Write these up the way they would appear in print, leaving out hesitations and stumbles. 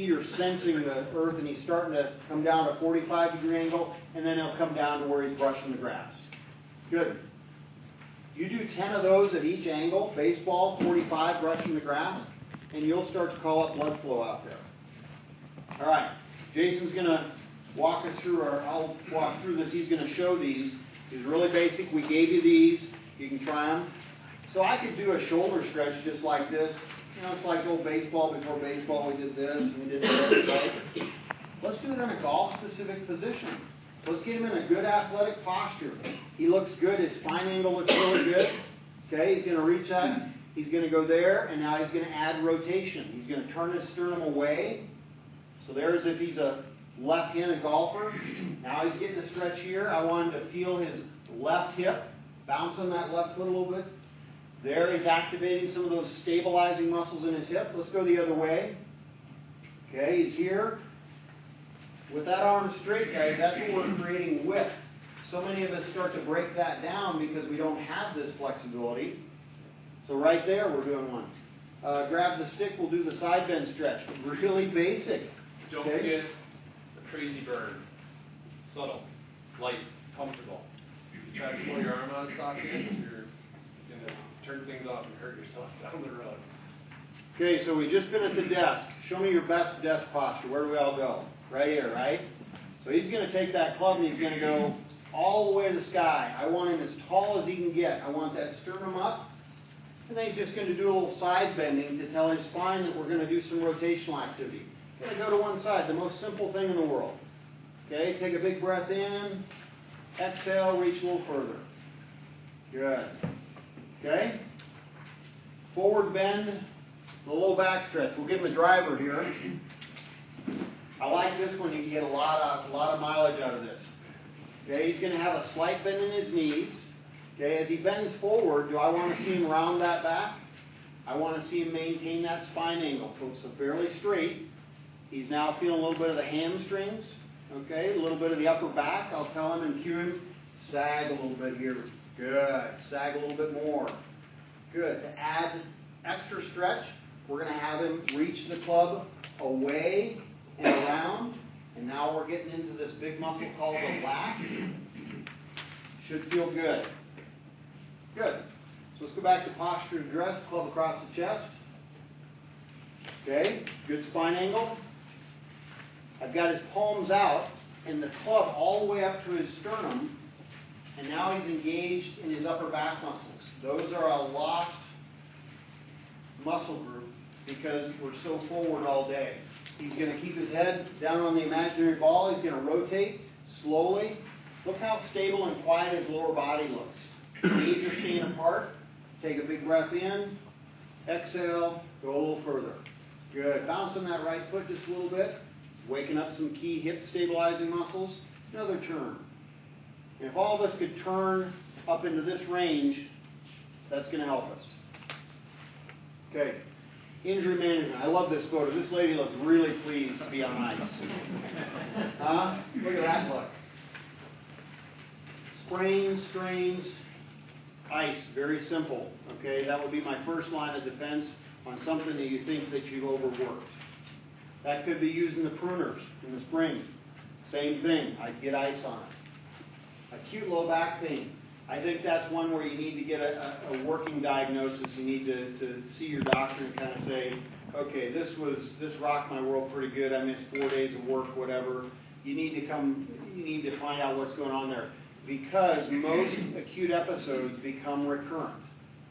You're sensing the earth, and he's starting to come down a 45-degree angle, and then he'll come down to where he's brushing the grass. Good. You do 10 of those at each angle, baseball, 45, brushing the grass, and you'll start to call up blood flow out there. All right. Jason's going to walk us through, or I'll walk through this. He's going to show these. These are really basic. We gave you these. You can try them. So I could do a shoulder stretch just like this. You know, it's like old baseball. Before baseball, we did this and we did that, right? Let's do it in a golf-specific position. Let's get him in a good athletic posture. He looks good. His spine angle looks really good. Okay, he's going to reach up. He's going to go there, and now he's going to add rotation. He's going to turn his sternum away. So there's if he's a left-handed golfer. Now he's getting a stretch here. I want him to feel his left hip, bounce on that left foot a little bit. There he's activating some of those stabilizing muscles in his hip. Let's go the other way. Okay, he's here. With that arm straight, guys, that's what we're creating width. So many of us start to break that down because we don't have this flexibility. So right there, we're doing one. Grab the stick, we'll do the side bend stretch. Really basic. Don't get a crazy burn. Subtle, light, comfortable. If you try to pull your arm out of socket, you're going to turn things off and hurt yourself down the road. Okay, so we've just been at the desk. Show me your best desk posture. Where do we all go? Right here, right? So he's going to take that club and he's going to go all the way to the sky. I want him as tall as he can get. I want that sternum up. And then he's just going to do a little side bending to tell his spine that we're going to do some rotational activity. Going to go to one side, the most simple thing in the world. Okay, take a big breath in. Exhale, reach a little further. Good. Okay? Forward bend, the low back stretch. We'll give him a driver here. I like this one. You can get a lot of mileage out of this. Okay, he's going to have a slight bend in his knees. Okay, as he bends forward, do I want to see him round that back? I want to see him maintain that spine angle. So fairly straight. He's now feeling a little bit of the hamstrings. Okay, a little bit of the upper back. I'll tell him and cue him. Sag a little bit here. Good. Sag a little bit more. Good. To add extra stretch, we're going to have him reach the club away and around. And now we're getting into this big muscle called the lat. Should feel good. Good. So let's go back to posture to dress. Club across the chest. Okay. Good spine angle. I've got his palms out and the club all the way up to his sternum. And now he's engaged in his upper back muscles. Those are a lost muscle group because we're so forward all day. He's going to keep his head down on the imaginary ball. He's going to rotate slowly. Look how stable and quiet his lower body looks. Knees are staying apart. Take a big breath in. Exhale. Go a little further. Good. Bounce on that right foot just a little bit. Waking up some key hip stabilizing muscles. Another turn. And if all of us could turn up into this range, that's going to help us. Okay. Injury management. I love this photo. This lady looks really pleased to be on ice. Huh? Look at that look. Sprains, strains, ice. Very simple. Okay, that would be my first line of defense on something that you think that you've overworked. That could be using the pruners in the spring. Same thing. I'd get ice on it. Acute low back pain. I think that's one where you need to get a working diagnosis. You need to see your doctor and kind of say, okay, this rocked my world pretty good. I missed 4 days of work, whatever. You need to find out what's going on there. Because most acute episodes become recurrent.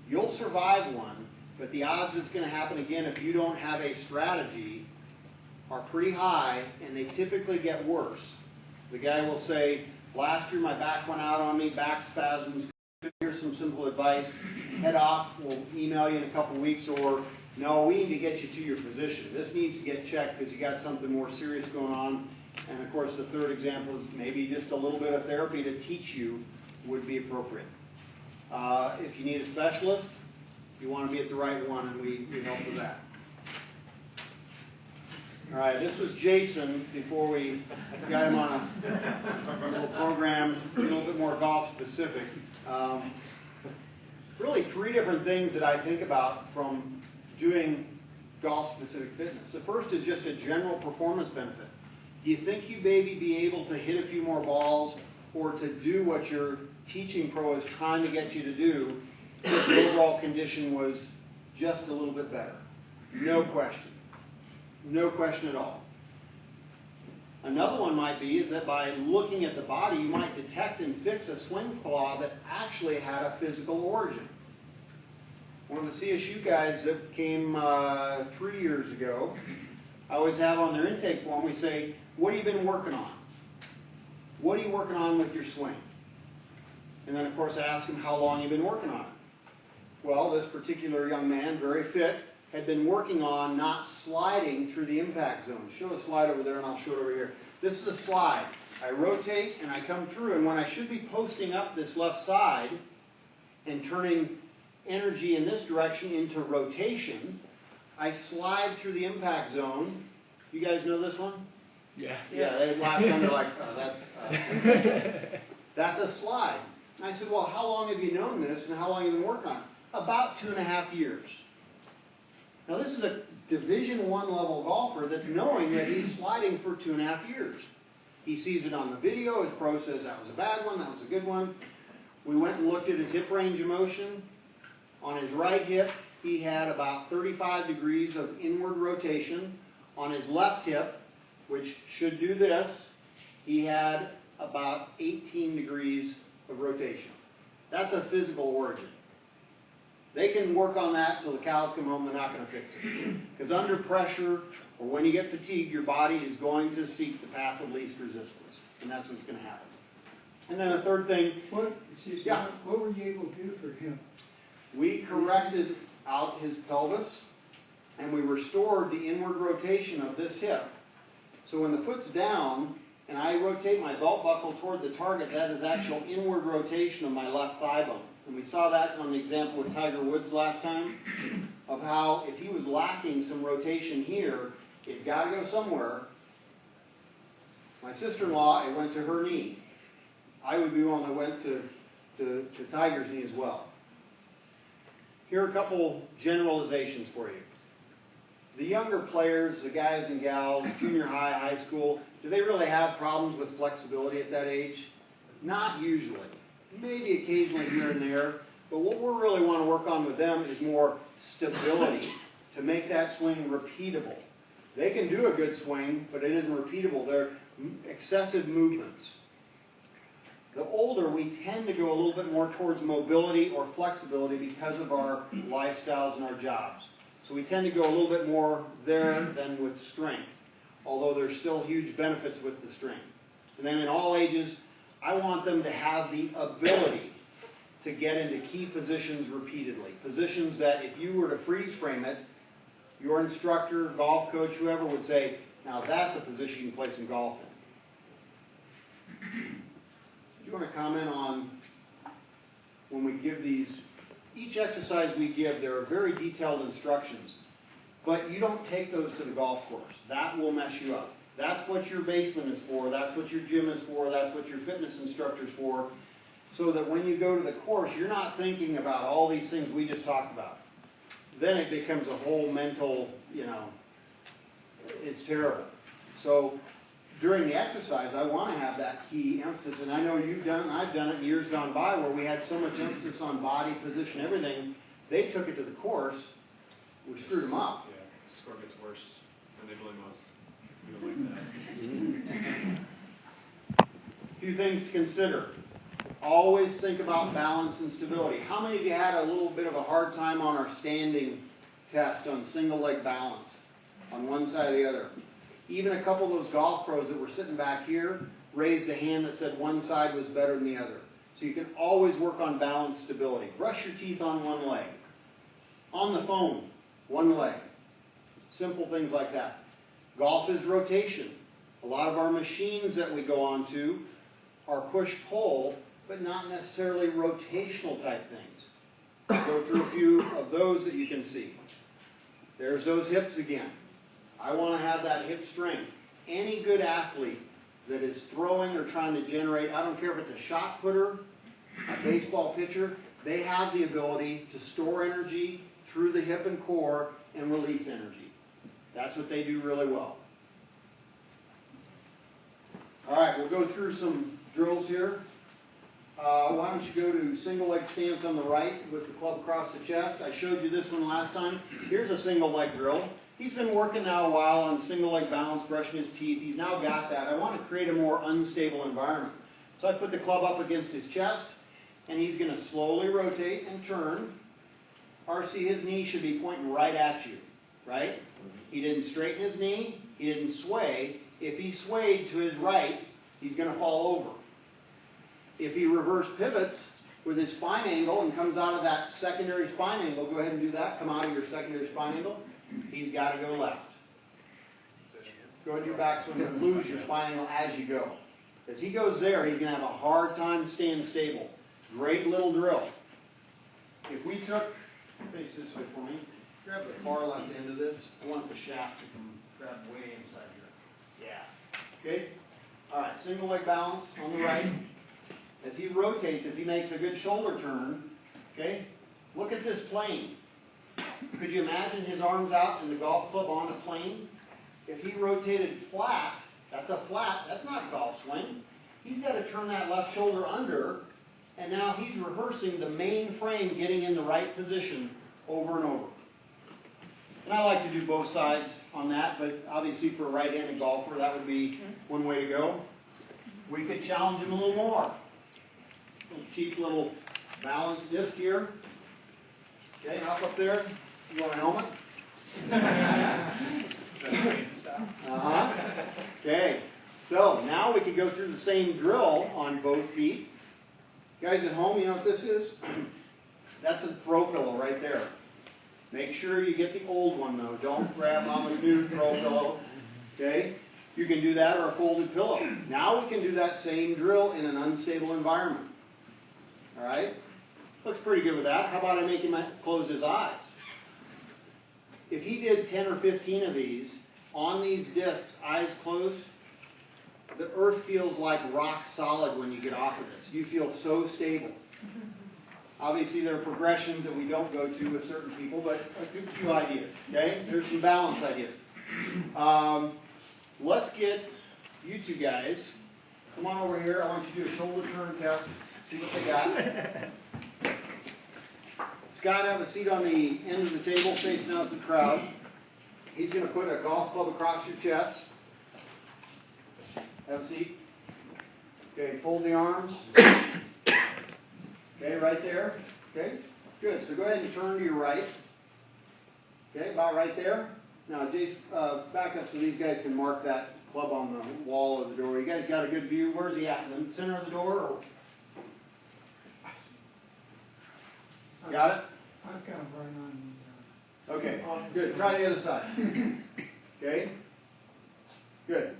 You'll survive one, but the odds it's going to happen again if you don't have a strategy are pretty high, and they typically get worse. The guy will say, last year my back went out on me, back spasms, here's some simple advice, head off, we'll email you in a couple weeks, or no, we need to get you to your physician. This needs to get checked because you got something more serious going on. And of course the third example is maybe just a little bit of therapy to teach you would be appropriate. If you need a specialist, you want to be at the right one, and we help with that. All right, this was Jason before we got him on a little program, a little bit more golf specific. Really 3 different things that I think about from doing golf-specific fitness. The first is just a general performance benefit. Do you think you maybe be able to hit a few more balls or to do what your teaching pro is trying to get you to do if the overall condition was just a little bit better? No question. No question at all. Another one might be is that by looking at the body, you might detect and fix a swing flaw that actually had a physical origin. One of the CSU guys that came 3 years ago, I always have on their intake form, we say, what have you been working on? What are you working on with your swing? And then, of course, I ask him how long you've been working on it. Well, this particular young man, very fit, had been working on not sliding through the impact zone. Show a slide over there and I'll show it over here. This is a slide. I rotate and I come through, and when I should be posting up this left side and turning energy in this direction into rotation, I slide through the impact zone. You guys know this one? Yeah. Yeah, they laughed and they're like, oh, that's a slide. And I said, well, how long have you known this and how long have you been working on it? About 2.5 years. Now, this is a Division I level golfer that's knowing that he's sliding for 2.5 years. He sees it on the video. His pro says that was a bad one, that was a good one. We went and looked at his hip range of motion. On his right hip, he had about 35 degrees of inward rotation. On his left hip, which should do this, he had about 18 degrees of rotation. That's a physical origin. They can work on that till the cows come home. They're not going to fix it. Because under pressure, or when you get fatigued, your body is going to seek the path of least resistance. And that's what's going to happen. And then the third thing. What were you able to do for him? We corrected out his pelvis, and we restored the inward rotation of this hip. So when the foot's down, and I rotate my belt buckle toward the target, that is actual inward rotation of my left thigh bone. And we saw that on the example with Tiger Woods last time, of how if he was lacking some rotation here, it's got to go somewhere. My sister-in-law, it went to her knee. I would be one that went to Tiger's knee as well. Here are a couple generalizations for you. The younger players, the guys and gals, junior high, high school, do they really have problems with flexibility at that age? Not usually. Maybe occasionally here and there. But what we really want to work on with them is more stability to make that swing repeatable. They can do a good swing, but it isn't repeatable. They're excessive movements. The older, we tend to go a little bit more towards mobility or flexibility because of our lifestyles and our jobs. So we tend to go a little bit more there than with strength, although there's still huge benefits with the strength. And then in all ages, I want them to have the ability to get into key positions repeatedly. Positions that if you were to freeze frame it, your instructor, golf coach, whoever would say, now that's a position you can play some golf in. Do you want to comment on when we give these, each exercise we give, there are very detailed instructions, but you don't take those to the golf course. That will mess you up. That's what your basement is for, that's what your gym is for, that's what your fitness instructor is for, so that when you go to the course, you're not thinking about all these things we just talked about. Then it becomes a whole mental, it's terrible. So during the exercise, I want to have that key emphasis, and I know you've done it, and I've done it in years gone by where we had so much emphasis on body, position, everything, they took it to the course, we screwed them up. Yeah, the score gets worse, and they blame us. We don't like that. A few things to consider. Always think about balance and stability. How many of you had a little bit of a hard time on our standing test on single leg balance on one side or the other? Even a couple of those golf pros that were sitting back here raised a hand that said one side was better than the other. So you can always work on balance stability. Brush your teeth on one leg. On the phone, one leg. Simple things like that. Golf is rotation. A lot of our machines that we go on to are push-pull, but not necessarily rotational type things. I'll go through a few of those that you can see. There's those hips again. I want to have that hip strength. Any good athlete that is throwing or trying to generate, I don't care if it's a shot putter, a baseball pitcher, they have the ability to store energy through the hip and core and release energy. That's what they do really well. All right, we'll go through some drills here. Why don't you go to single leg stance on the right with the club across the chest. I showed you this one last time. Here's a single leg drill. He's been working now a while on single leg balance, brushing his teeth. He's now got that. I want to create a more unstable environment. So I put the club up against his chest, and he's going to slowly rotate and turn. RC, his knee should be pointing right at you, right? He didn't straighten his knee. He didn't sway. If he swayed to his right, he's going to fall over. If he reverse pivots with his spine angle and comes out of that secondary spine angle, go ahead and do that. Come out of your secondary spine angle. He's got to go left. Go ahead and do your backswing and lose your spine angle as you go. As he goes there, he's going to have a hard time staying stable. Great little drill. If we took, face this way for me, grab the far left end of this. I want the shaft to come grab way inside here. Yeah. Okay? All right, single leg balance on the right. As he rotates, if he makes a good shoulder turn, okay, look at this plane. Could you imagine his arms out and the golf club on a plane? If he rotated flat, that's a flat, that's not golf swing. He's got to turn that left shoulder under, and now he's rehearsing the main frame getting in the right position over and over. And I like to do both sides on that, but obviously for a right-handed golfer, that would be one way to go. We could challenge him a little more. Cheap little balance disc here. Okay, hop up there. You want a helmet? Okay, so now we can go through the same drill on both feet. Guys at home, you know what this is? That's a throw pillow right there. Make sure you get the old one though. Don't grab Mama's new throw pillow. Okay? You can do that or a folded pillow. Now we can do that same drill in an unstable environment. Alright? Looks pretty good with that. How about I make him close his eyes? If he did 10 or 15 of these, on these discs, eyes closed, the earth feels like rock solid when you get off of this. You feel so stable. Obviously, there are progressions that we don't go to with certain people, but a few ideas. Okay? There's some balance ideas. Let's get you two guys. Come on over here. I want you to do a shoulder turn test. See what they got. Scott, have a seat on the end of the table facing out the crowd. He's going to put a golf club across your chest. Have a seat. Okay, fold the arms. Okay, right there. Okay, good. So go ahead and turn to your right. Okay, about right there. Now, Jason, back up so these guys can mark that club on the wall of the door. You guys got a good view? Where's he at? In the center of the door? Or? Got it? I've got him right on the... Okay, good. Try the other side. Okay? Good.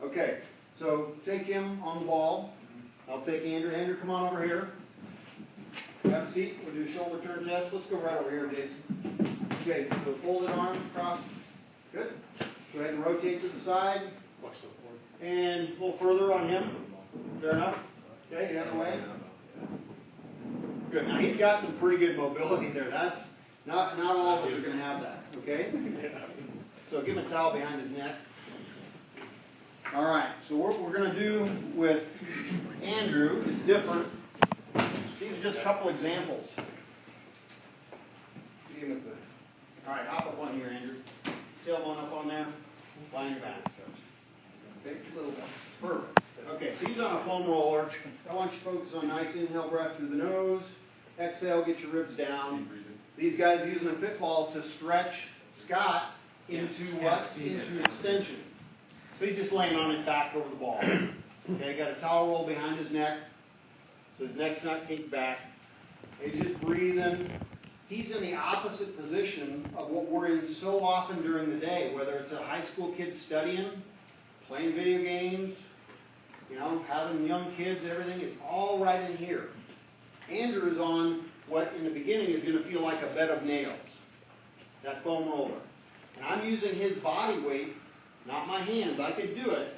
Okay, so take him on the ball. I'll take Andrew. Andrew, come on over here. Have a seat. We'll do a shoulder turn test. Let's go right over here, Jason. Okay, so folded arms across. Good. Go ahead and rotate to the side. And a little further on him. Fair enough? Okay, the other way. Good. Now he's got some pretty good mobility there. That's not all of us are going to have that. Okay? So give him a towel behind his neck. All right. So what we're going to do with Andrew is different. These are just a couple examples. All right, hop up on here, Andrew. Tailbone up on there. Line your back. Okay, a little bit. Perfect. Okay, so he's on a foam roller. I want you to focus on nice inhale breath through the nose. Exhale, get your ribs down. These guys are using a pit ball to stretch Scott into what? Into extension. So he's just laying on his back over the ball. Okay, got a towel roll behind his neck. So his neck's not kicked back. He's just breathing. He's in the opposite position of what we're in so often during the day, whether it's a high school kid studying, playing video games, you know, having young kids, everything is all right in here. Andrew is on what in the beginning is going to feel like a bed of nails, that foam roller. And I'm using his body weight, not my hands. I could do it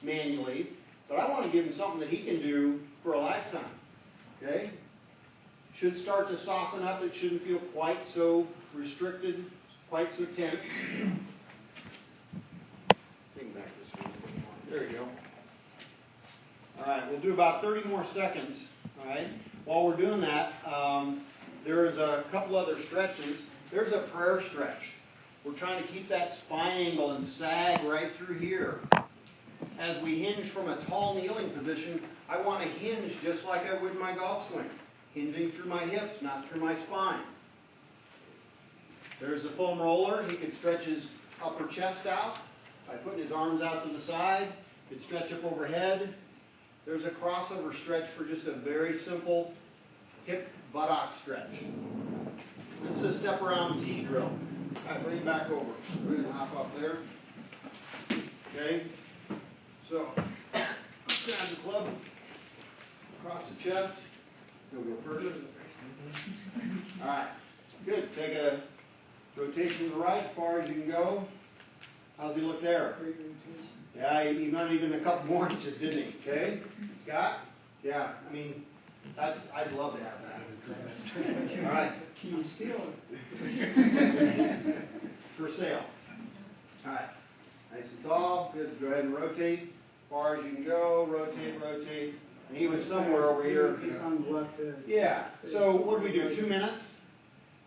manually, but I want to give him something that he can do for a lifetime. Okay? Should start to soften up. It shouldn't feel quite so restricted, quite so tense. All right, we'll do about 30 more seconds. All right. While we're doing that, there's a couple other stretches. There's a prayer stretch. We're trying to keep that spine angle and sag right through here. As we hinge from a tall kneeling position, I want to hinge just like I would my golf swing. Hinging through my hips, not through my spine. There's the foam roller. He could stretch his upper chest out by putting his arms out to the side. He could stretch up overhead. There's a crossover stretch for just a very simple hip buttock stretch. This is a step around T drill. All right, bring it back over. We're going to hop up there. Okay. So, grab the club across the chest. You'll go first. All right. Good. Take a rotation to the right as far as you can go. How's he look there? Great rotation. Yeah, he went even a couple more inches, didn't he? Okay. Scott? Yeah. I mean, I'd love to have that. All right. Can you steal it? For sale. All right. Nice and tall. Good. Go ahead and rotate as far as you can go. Rotate, rotate. And he was somewhere over here. He's on the left edge. Yeah. So what did we do? 2 minutes?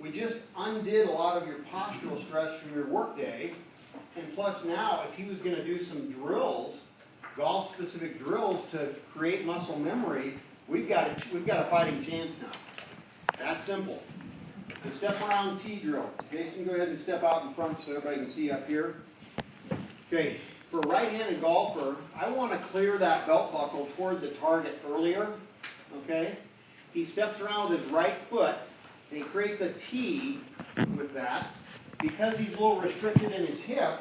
We just undid a lot of your postural stress from your work day. And plus now, if he was going to do some drills, golf-specific drills to create muscle memory, we've got a fighting chance now. That's simple. The step around T drill. Jason, go ahead and step out in front so everybody can see up here. Okay, for a right-handed golfer, I want to clear that belt buckle toward the target earlier. Okay? He steps around with his right foot, and he creates a T with that. Because he's a little restricted in his hip,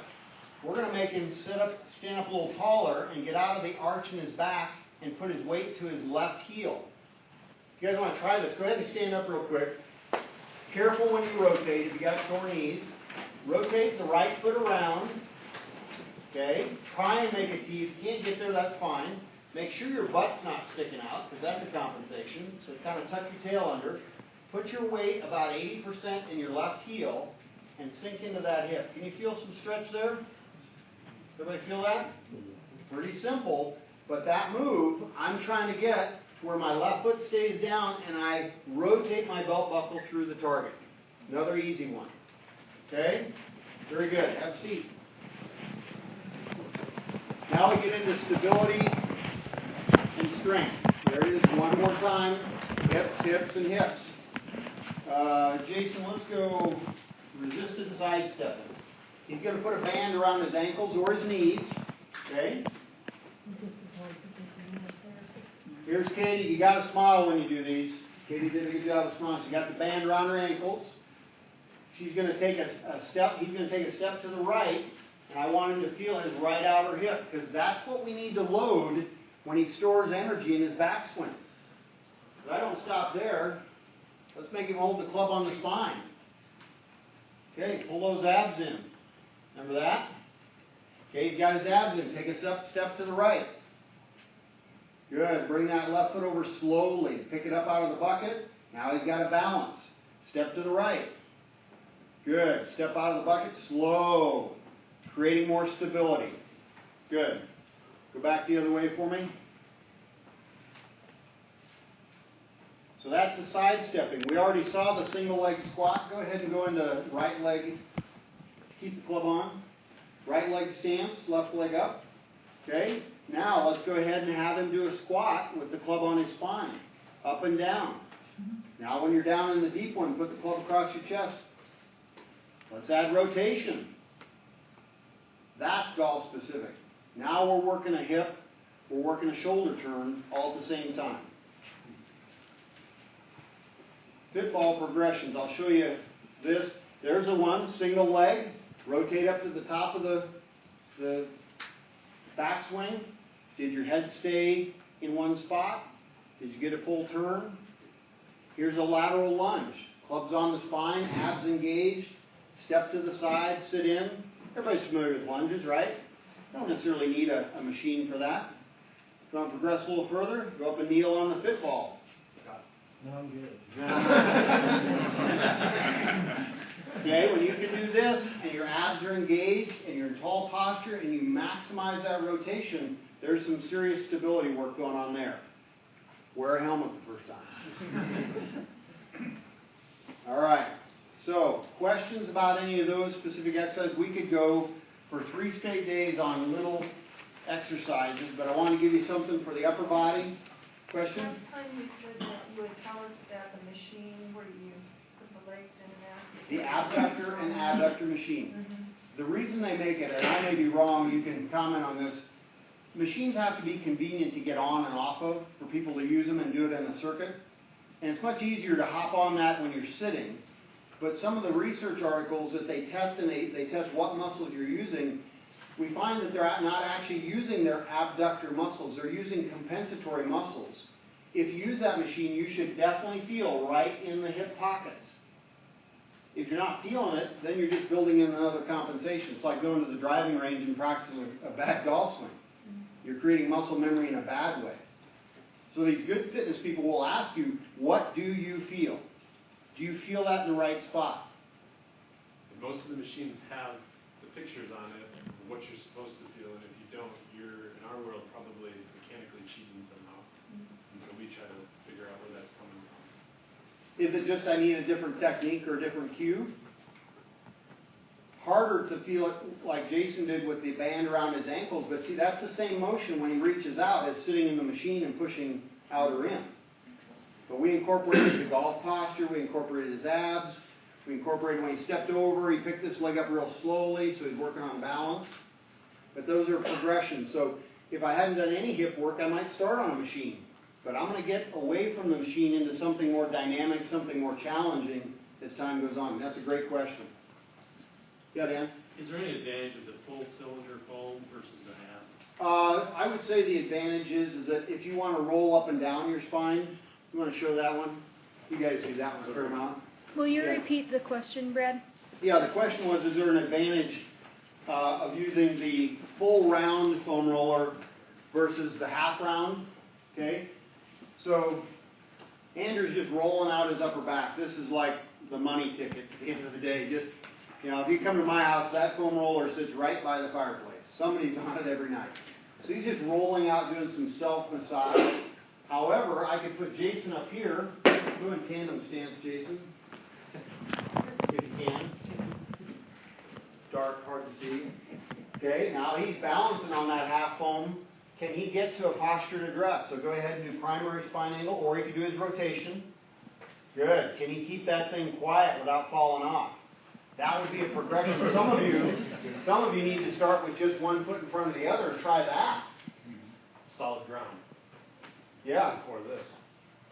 we're going to make him stand up a little taller and get out of the arch in his back and put his weight to his left heel. If you guys want to try this, go ahead and stand up real quick. Careful when you rotate if you got sore knees. Rotate the right foot around. Okay? Try and make a T. If you can't get there, that's fine. Make sure your butt's not sticking out, because that's a compensation. So kind of tuck your tail under. Put your weight about 80% in your left heel and sink into that hip. Can you feel some stretch there? Everybody feel that? Pretty simple, but that move, I'm trying to get to where my left foot stays down and I rotate my belt buckle through the target. Another easy one. Okay? Very good. Have a seat. Now we get into stability and strength. There it is one more time. Hips, hips, and hips. Jason, let's go resisted sidestepping. He's going to put a band around his ankles or his knees. Okay? Here's Katie. You got to smile when you do these. Katie did a good job of smiling. She got the band around her ankles. She's going to take a step. He's going to take a step to the right, and I want him to feel his right outer hip because that's what we need to load when he stores energy in his backswing. But I don't stop there. Let's make him hold the club on the spine. Okay, pull those abs in. Remember that? Okay, he's got his abs in. Take a step to the right. Good. Bring that left foot over slowly. Pick it up out of the bucket. Now he's got a balance. Step to the right. Good. Step out of the bucket. Slow. Creating more stability. Good. Go back the other way for me. So that's the sidestepping. We already saw the single leg squat. Go ahead and go into right leg. Keep the club on. Right leg stance, left leg up. Okay? Now let's go ahead and have him do a squat with the club on his spine. Up and down. Now when you're down in the deep one, put the club across your chest. Let's add rotation. That's golf specific. Now we're working a hip, we're working a shoulder turn all at the same time. Fitball progressions. I'll show you this. There's a one, single leg. Rotate up to the top of the backswing. Did your head stay in one spot? Did you get a full turn? Here's a lateral lunge. Clubs on the spine, abs engaged. Step to the side, sit in. Everybody's familiar with lunges, right? Don't necessarily need a machine for that. If you want to progress a little further, go up and kneel on the fitball. No, I'm good. Okay, when you can do this, and your abs are engaged, and you're in tall posture, and you maximize that rotation, there's some serious stability work going on there. Wear a helmet the first time. All right, so questions about any of those specific exercises? We could go for 3 straight days on little exercises, but I want to give you something for the upper body. Question? Last time you said that you would tell us about the machine where you put the legs in and out. The abductor and adductor machine. Mm-hmm. The reason they make it, and I may be wrong, you can comment on this, machines have to be convenient to get on and off of for people to use them and do it in a circuit. And it's much easier to hop on that when you're sitting. But some of the research articles that they test, and they test what muscles you're using, we find that they're not actually using their abductor muscles. They're using compensatory muscles. If you use that machine, you should definitely feel right in the hip pockets. If you're not feeling it, then you're just building in another compensation. It's like going to the driving range and practicing a bad golf swing. You're creating muscle memory in a bad way. So these good fitness people will ask you, what do you feel? Do you feel that in the right spot? And most of the machines have the pictures on it, what you're supposed to feel, and if you don't, you're, in our world, probably mechanically cheating somehow. And so we try to figure out where that's coming from. Is it just I need a different technique or a different cue? Harder to feel it like Jason did with the band around his ankles, but see, that's the same motion when he reaches out as sitting in the machine and pushing out or in. But we incorporated the golf posture, we incorporated his abs, we incorporated when he stepped over, he picked this leg up real slowly, so he's working on balance. But those are progressions. So if I hadn't done any hip work, I might start on a machine. But I'm going to get away from the machine into something more dynamic, something more challenging as time goes on. That's a great question. Yeah, Dan? Is there any advantage of the full cylinder foam versus the half? I would say the advantage is that if you want to roll up and down your spine, you want to show that one? You guys see that one a fair amount? Will you Yeah. repeat the question, Brad? Yeah, the question was, is there an advantage of using the full round foam roller versus the half round? Okay? So, Andrew's just rolling out his upper back. This is like the money ticket at the end of the day. Just, you know, if you come to my house, that foam roller sits right by the fireplace. Somebody's on it every night. So he's just rolling out, doing some self-massage. However, I could put Jason up here. Go in tandem stance, Jason. If you can. Dark, hard to see. Okay, now he's balancing on that half foam. Can he get to a posture to dress? So go ahead and do primary spine angle, or he can do his rotation. Good. Can he keep that thing quiet without falling off? That would be a progression. Some of you need to start with just one foot in front of the other and try that. Solid ground. Yeah. Or this.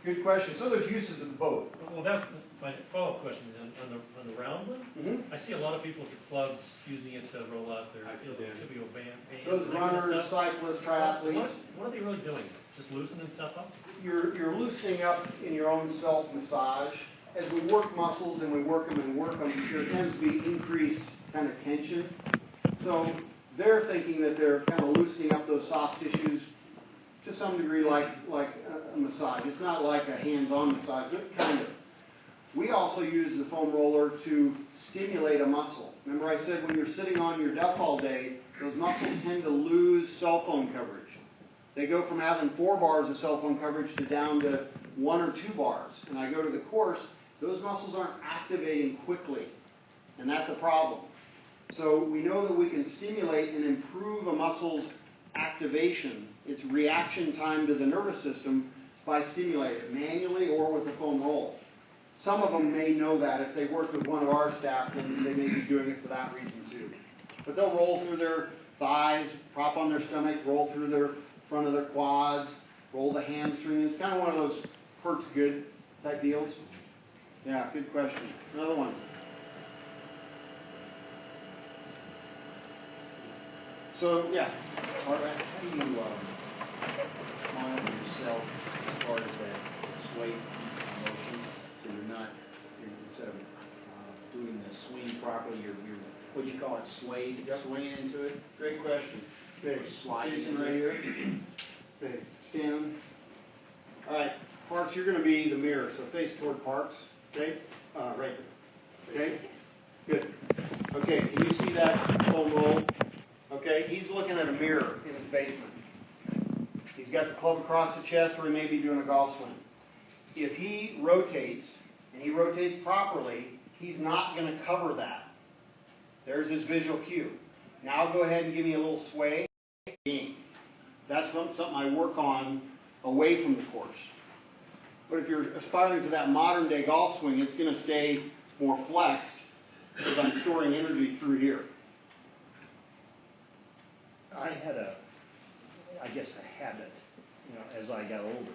Good question. So there's uses of both. Well, that's my follow-up question. On the round one, Mm-hmm. I see a lot of people with the clubs using it to roll out their tibio band. Those runners, cyclists, triathletes. What are they really doing? Just loosening stuff up? You're loosening up in your own self-massage. As we work muscles and we work them, there tends to be increased kind of tension. So they're thinking that they're kind of loosening up those soft tissues to some degree like a massage. It's not like a hands-on massage, but kind of. We also use the foam roller to stimulate a muscle. Remember I said when you're sitting on your duck all day, those muscles tend to lose cell phone coverage. They go from having 4 bars of cell phone coverage to down to 1 or 2 bars. And I go to the course, those muscles aren't activating quickly. And that's a problem. So we know that we can stimulate and improve a muscle's activation, its reaction time to the nervous system, by stimulating it manually or with a foam roll. Some of them may know that. If they work with one of our staff, then they may be doing it for that reason too. But they'll roll through their thighs, prop on their stomach, roll through their front of their quads, roll the hamstring. It's kind of one of those hurts good type deals. Yeah, good question. Another one. So, yeah. How do you monitor yourself as far as that sway motion, so instead of doing the swing properly, you're what do you call it, swayed, swaying into it? Great question. Okay, sliding Jason into right it. here. Okay, stand. All right, Parks, you're going to be the mirror, so face toward Parks. Okay, right there. Okay. Good. Okay, can you see that foam roll? Okay, he's looking at a mirror in his basement. He's got the club across the chest, or he may be doing a golf swing. If he rotates, and he rotates properly, he's not going to cover that. There's his visual cue. Now go ahead and give me a little sway. That's something I work on away from the course. But if you're aspiring to that modern day golf swing, it's going to stay more flexed because I'm storing energy through here. I had a habit, as I got older,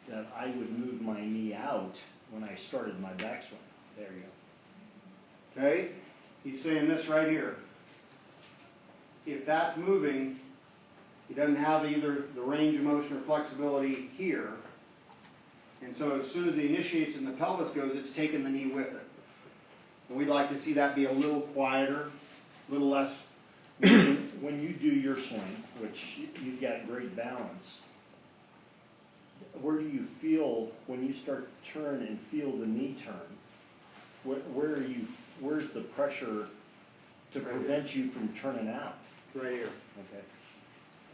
that I would move my knee out when I started my backswing. There you go. Okay? He's saying this right here. If that's moving, he doesn't have either the range of motion or flexibility here. And so as soon as he initiates and the pelvis goes, it's taking the knee with it. And we'd like to see that be a little quieter, a little less. When you do your swing, which you've got great balance, where do you feel when you start to turn and feel the knee turn? Where's the pressure to prevent you from turning out? Right here. Okay.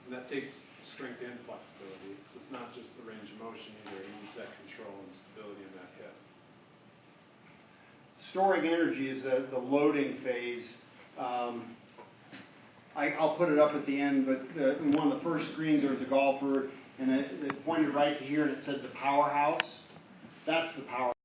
And that takes strength and flexibility. So it's not just the range of motion either. It needs that control and stability in that hip. Storing energy is the loading phase. I'll put it up at the end, but in one of the first screens there was a golfer, and it pointed right to here, and it said the powerhouse. That's the powerhouse.